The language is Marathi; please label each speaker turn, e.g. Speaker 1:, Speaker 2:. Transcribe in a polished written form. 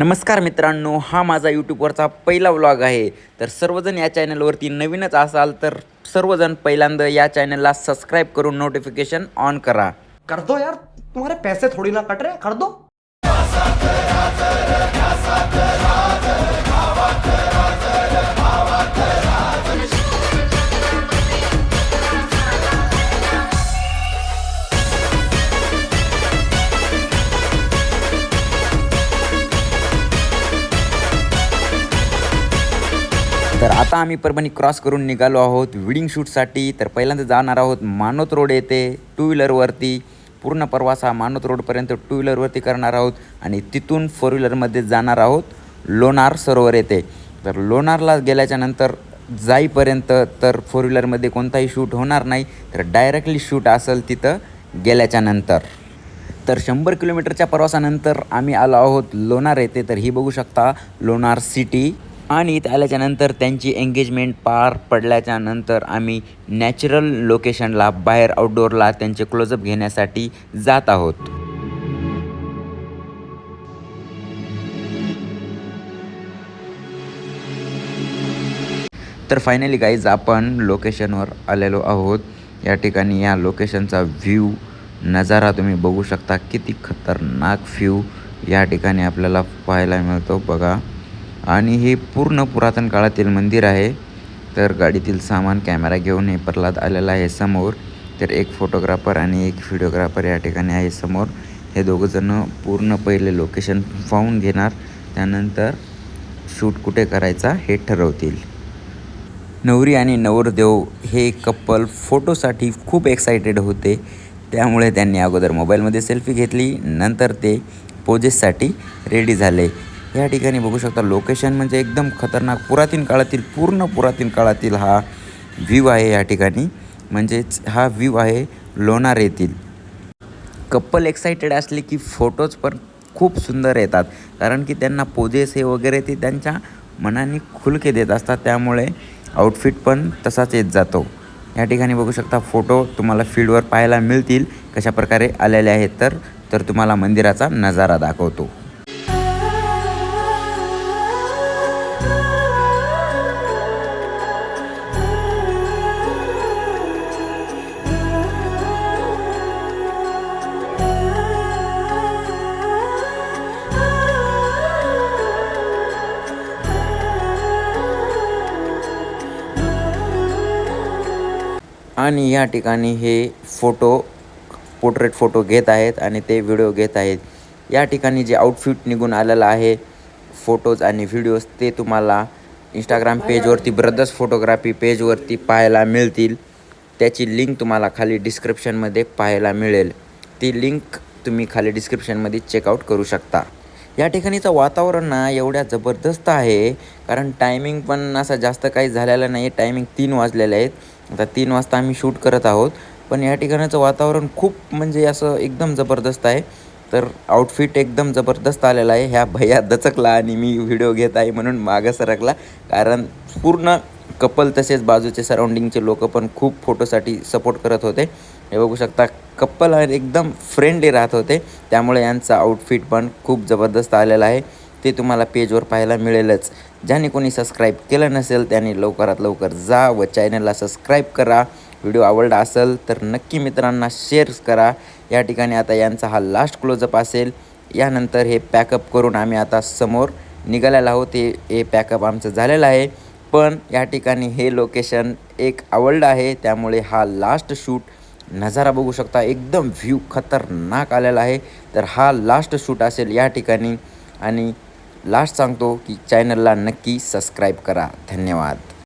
Speaker 1: नमस्कार मित्रांनो, हा माझा यूट्यूबवरचा पहिला व्लॉग आहे. तर सर्वजण या चॅनलवरती नवीनच असाल तर सर्वजण पहिल्यांदा या चॅनलला सबस्क्राईब करून नोटिफिकेशन ऑन करा.
Speaker 2: कर दो यार, तुम्हारे पैसे थोड़ी ना कट रहे, कर दो.
Speaker 1: तर आता आम्ही परभणी क्रॉस करून निघालो आहोत वेडिंग शूटसाठी. तर पहिल्यांदा जाणार आहोत मानोत रोड येथे टू व्हीलरवरती. पूर्ण प्रवास हा मानोत रोडपर्यंत टू व्हीलरवरती करणार आहोत आणि तिथून फोर व्हीलरमध्ये जाणार आहोत लोणार सरोवर येथे. तर लोणारला गेल्याच्यानंतर जाईपर्यंत तर फोर व्हीलरमध्ये कोणताही शूट होणार नाही, तर डायरेक्टली शूट असेल तिथं गेल्याच्यानंतर. तर 100 किलोमीटरच्या प्रवासानंतर आम्ही आलो आहोत लोणार येथे. तर ही बघू शकता लोणार सिटी. आणि इथे आल्याच्यानंतर त्यांची एंगेजमेंट पार पडल्याच्यानंतर आम्ही नॅचरल लोकेशनला बाहेर आउटडोअरला त्यांचे क्लोजअप घेण्यासाठी जात आहोत. तर फायनली गाईज आपण लोकेशनवर आलेलो आहोत. या ठिकाणी या लोकेशनचा व्ह्यू नजारा तुम्ही बघू शकता. किती खतरनाक व्ह्यू या ठिकाणी आपल्याला पाहायला मिळतो बघा. आणि हे पूर्ण पुरातन काळातील मंदिर आहे. तर गाडीतील सामान कॅमेरा घेऊन हे प्रल्हाद आलेला आहे समोर. तर एक फोटोग्राफर आणि एक व्हिडिओग्राफर या ठिकाणी आहे समोर. हे दोघंजणं पूर्ण पहिले लोकेशन पाहून घेणार, त्यानंतर शूट कुठे करायचा हे ठरवतील. नवरी आणि नवरदेव हे कपल फोटोसाठी खूप एक्सायटेड होते, त्यामुळे त्यांनी अगोदर मोबाईलमध्ये सेल्फी घेतली, नंतर ते पोजेससाठी रेडी झाले. या ठिकाणी बघू शकता लोकेशन म्हणजे एकदम खतरनाक पूर्ण पुरातन काळातील हा व्ह्यू आहे या ठिकाणी. म्हणजेच हा व्ह्यू आहे लोणार येथील. कपल एक्सायटेड असले की फोटोज पण खूप सुंदर येतात, कारण की त्यांना पोजेस हे वगैरे ते त्यांच्या मनाने खुलके देत असतात, त्यामुळे आउटफिट पण तसाच येत जातो. या ठिकाणी बघू शकता फोटो तुम्हाला फील्डवर पाहायला मिळतील कशा प्रकारे आलेले आहेत. तर तुम्हाला मंदिराचा नजारा दाखवतो. आणि या ठिकाणी हे पोर्ट्रेट फोटो घेत आहेत आणि ते व्हिडिओ घेत आहेत. या ठिकाणी जे आउटफिट निघून आलेलं आहे फोटोज आणि व्हिडिओज ते तुम्हाला इंस्टाग्राम पेजवरती ब्रदर्स फोटोग्राफी पेजवरती पाहायला मिळतील. त्याची लिंक तुम्हाला खाली डिस्क्रिप्शनमध्ये पाहायला मिळेल. ती लिंक तुम्ही खाली डिस्क्रिप्शनमध्ये चेकआउट करू शकता. या ठिकाणीचं वातावरण ना एवढ्या जबरदस्त आहे, कारण टायमिंग पण असं जास्त काही झालेलं नाही. टायमिंग 3 वाजलेले आहेत. आता 3 वाजता आम्ही शूट करत आहोत, पण या ठिकाणाचं वातावरण खूप म्हणजे असं एकदम जबरदस्त आहे. तर आउटफिट एकदम जबरदस्त आलेला आहे. ह्या भैया दचकला आणि मी व्हिडिओ घेत आहे म्हणून मागं सरकला, कारण पूर्ण कपल तसेच बाजूचे सराउंडिंगचे लोक पण खूप फोटोसाठी सपोर्ट करत होते. हे बघू शकता कपल एकदम फ्रेंडली राहत होते, त्यामुळे यांचा आउटफिट पण खूप जबरदस्त आलेला आहे. ते तुम्हाला पेजवर पाहायला मिळेलच. ज्याने कोणी सबस्क्राईब केलं नसेल त्याने लवकरात लवकर जा व चॅनलला सबस्क्राईब करा. व्हिडिओ आवडला असेल तर नक्की मित्रांना शेअर करा. या ठिकाणी आता यांचा हा लास्ट क्लोजअप असेल. यानंतर हे पॅकअप करून आम्ही आता समोर निघालेलो आहोत. हे पॅकअप आमचं झालेलं आहे. पण या ठिकाणी हे लोकेशन एक आवडलं आहे, त्यामुळे हा लास्ट शूट नजारा बघू शकता. एकदम व्ह्यू खतरनाक आलेला आहे. तर हा लास्ट शूट असेल या ठिकाणी. आणि लास्ट सांगतो की चॅनलला नक्की सबस्क्राईब करा. धन्यवाद.